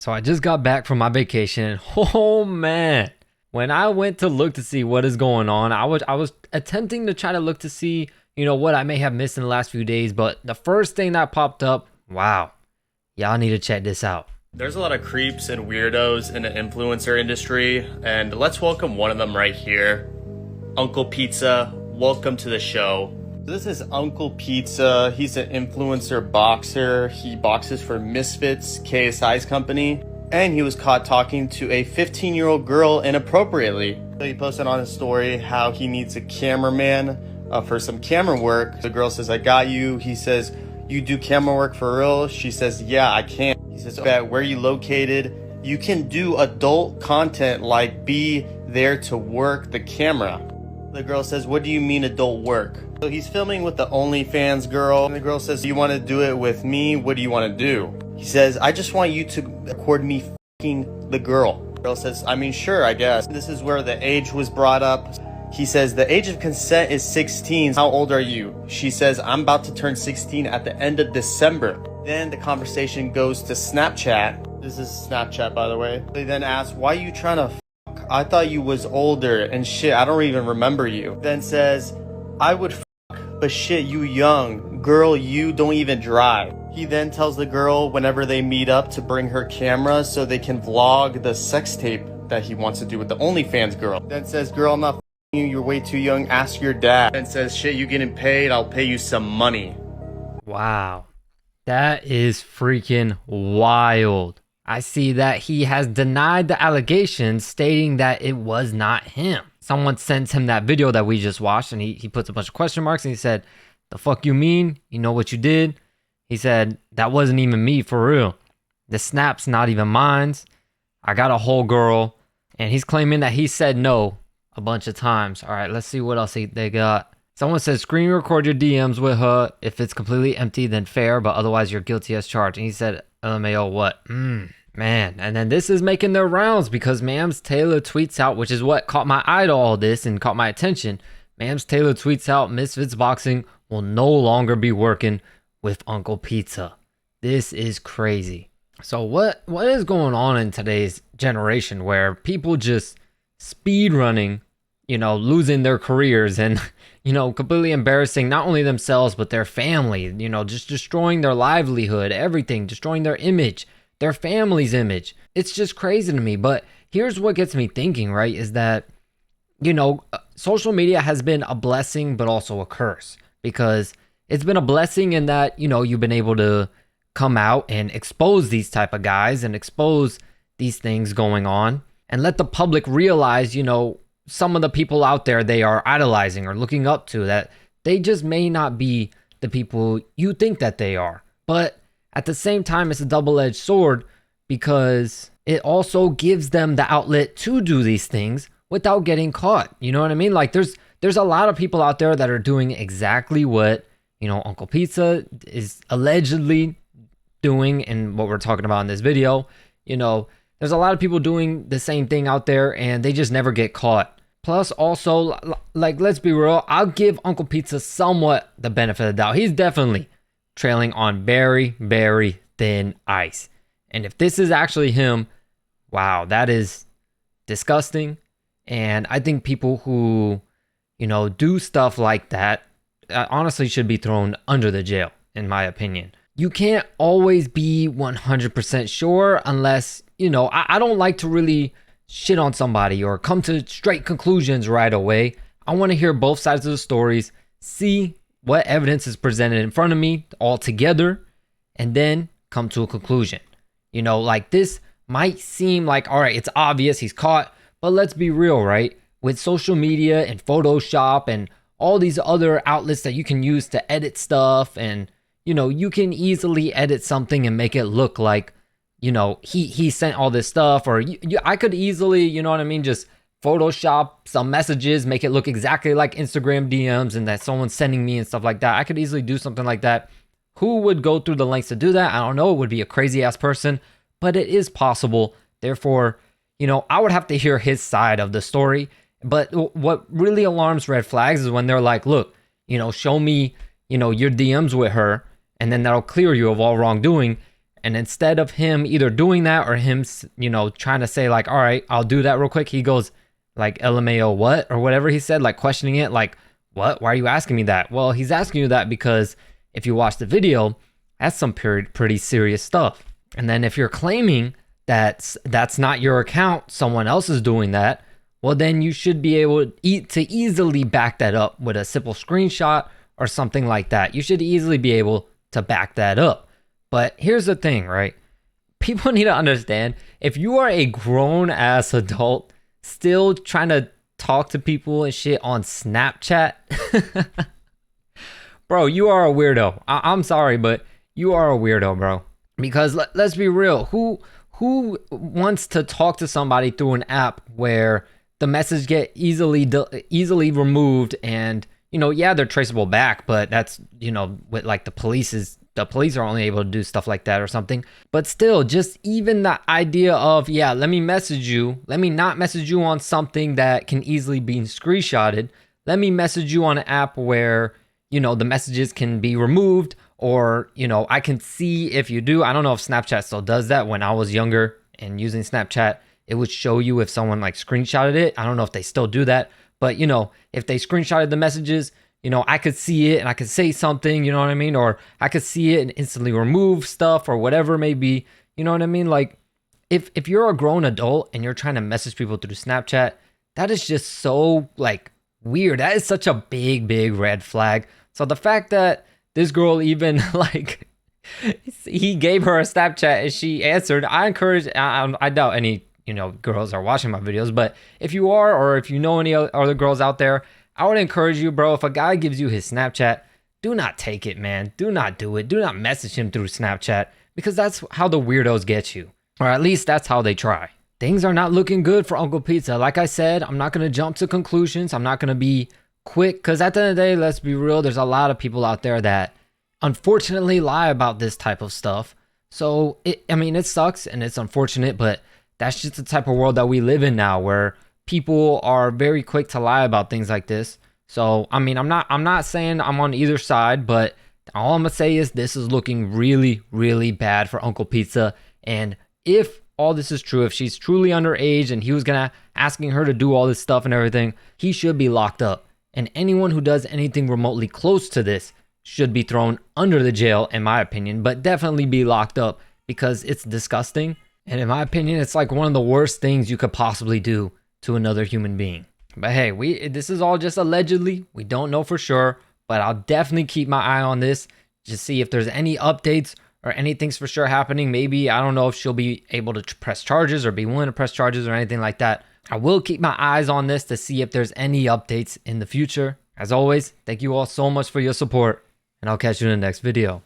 So I just got back from my vacation. Oh man. When I went to look to see what is going on, I was attempting to try to look to see, what I may have missed in the last few days, but the first thing that popped up, wow. Y'all need to check this out. There's a lot of creeps and weirdos in the influencer industry, and let's welcome one of them right here. Uncle Pizza, welcome to the show. This is Uncle Pizza. He's an influencer boxer. He boxes for Misfits, KSI's company, and he was caught talking to a 15-year-old girl inappropriately. So he posted on his story how he needs a cameraman for some camera work. The girl says, "I got you." He says, "You do camera work for real?" She says, "Yeah, I can." He says, "Bet, where are you located? You can do adult content like be there to work the camera." The girl says, "What do you mean adult work?" So he's filming with the OnlyFans girl, and the girl says, "Do you want to do it with me? What do you want to do?" He says, "I just want you to record me f***ing the girl." The girl says, "I mean, sure, I guess." This is where the age was brought up. He says, "The age of consent is 16. How old are you?" She says, "I'm about to turn 16 at the end of December." Then the conversation goes to Snapchat. This is Snapchat, by the way. They then ask, "Why are you trying to f***? I thought you was older and shit. I don't even remember you." Then says, "I would f***, but shit, you young. Girl, you don't even drive." He then tells the girl whenever they meet up to bring her camera so they can vlog the sex tape that he wants to do with the OnlyFans girl. Then says, "Girl, I'm not f***ing you. You're way too young. Ask your dad." Then says, "Shit, you getting paid? I'll pay you some money." Wow. That is freaking wild. I see that he has denied the allegations, stating that it was not him. Someone sends him that video that we just watched, and he puts a bunch of question marks, and he said, "The fuck you mean? You know what you did?" He said, "That wasn't even me, for real. The snap's not even mine. I got a whole girl." And he's claiming that he said no a bunch of times. All right, let's see what else they got. Someone says, "Screen record your DMs with her. If it's completely empty, then fair, but otherwise you're guilty as charged." And he said, "LMAO, what?" Man. And then this is making their rounds because Mams Taylor tweets out, which is what caught my eye to all this and caught my attention. Mams Taylor tweets out, "Misfits Boxing will no longer be working with Uncle Pizza." This is crazy. So what is going on in today's generation where people just speed running, losing their careers and, completely embarrassing not only themselves, but their family, just destroying their livelihood, everything, destroying their image, their family's image. It's just crazy to me. But here's what gets me thinking, right, is that, social media has been a blessing, but also a curse, because it's been a blessing in that, you've been able to come out and expose these type of guys and expose these things going on and let the public realize, some of the people out there they are idolizing or looking up to, that they just may not be the people you think that they are. But at the same time, it's a double-edged sword because it also gives them the outlet to do these things without getting caught. You know what I mean? Like there's a lot of people out there that are doing exactly what, Uncle Pizza is allegedly doing and what we're talking about in this video. There's a lot of people doing the same thing out there and they just never get caught. Plus also, like, let's be real, I'll give Uncle Pizza somewhat the benefit of the doubt. He's definitely trailing on very, very thin ice. And if this is actually him, wow, that is disgusting. And I think people who, do stuff like that honestly should be thrown under the jail, in my opinion. You can't always be 100% sure unless, I don't like to really shit on somebody or come to straight conclusions right away. I want to hear both sides of the stories, see what evidence is presented in front of me all together, and then come to a conclusion. Like this might seem like, all right, it's obvious he's caught, but let's be real, right? With social media and Photoshop and all these other outlets that you can use to edit stuff, and you can easily edit something and make it look like, he sent all this stuff, or I could easily, just Photoshop some messages, make it look exactly like Instagram DMs and that someone's sending me and stuff like that. I could easily do something like that. Who would go through the lengths to do that? I don't know. It would be a crazy ass person, but it is possible. Therefore, I would have to hear his side of the story. But what really alarms red flags is when they're like, look, show me, your DMs with her, and then that'll clear you of all wrongdoing. And instead of him either doing that or him, trying to say like, all right, I'll do that real quick, he goes like, LMAO what? Or whatever he said, like questioning it, like, what? Why are you asking me that? Well, he's asking you that because if you watch the video, that's some pretty serious stuff. And then if you're claiming that's not your account, someone else is doing that, well, then you should be able to easily back that up with a simple screenshot or something like that. You should easily be able to back that up. But here's the thing, right? People need to understand, if you are a grown ass adult still trying to talk to people and shit on Snapchat, bro, you are a weirdo. I'm sorry, but you are a weirdo, bro. Because let's be real, who wants to talk to somebody through an app where the message get easily removed, and yeah, they're traceable back, but that's with like the police are only able to do stuff like that or something. But still, just even the idea of, yeah, let me not message you on something that can easily be screenshotted. Let me message you on an app where the messages can be removed, or I can see if you do. I don't know if Snapchat still does that. When I was younger and using Snapchat, it would show you if someone like screenshotted it. I don't know if they still do that, but if they screenshotted the messages, I could see it and I could say something, you know what I mean? Or I could see it and instantly remove stuff or whatever it may be. You know what I mean? Like if you're a grown adult and you're trying to message people through Snapchat, that is just so like weird. That is such a big red flag. So the fact that this girl even like, he gave her a Snapchat and she answered, I doubt any, girls are watching my videos, but if you are, or if you know any other girls out there, I would encourage you, bro, if a guy gives you his Snapchat, do not take it, man. Do not do it. Do not message him through Snapchat, because that's how the weirdos get you. Or at least that's how they try. Things are not looking good for Uncle Pizza. Like I said, I'm not going to jump to conclusions. I'm not going to be quick, because at the end of the day, let's be real, there's a lot of people out there that unfortunately lie about this type of stuff. So, it sucks and it's unfortunate, but that's just the type of world that we live in now, where people are very quick to lie about things like this. So, I'm not saying I'm on either side, but all I'm gonna say is this is looking really bad for Uncle Pizza. And if all this is true, if she's truly underage and he was asking her to do all this stuff and everything, he should be locked up. And anyone who does anything remotely close to this should be thrown under the jail, in my opinion, but definitely be locked up, because it's disgusting. And in my opinion, it's like one of the worst things you could possibly do to another human being. But hey, this is all just allegedly. We don't know for sure, but I'll definitely keep my eye on this to see if there's any updates or anything's for sure happening. Maybe, I don't know if she'll be able to press charges or be willing to press charges or anything like that. I will keep my eyes on this to see if there's any updates in the future. As always, thank you all so much for your support, and I'll catch you in the next video.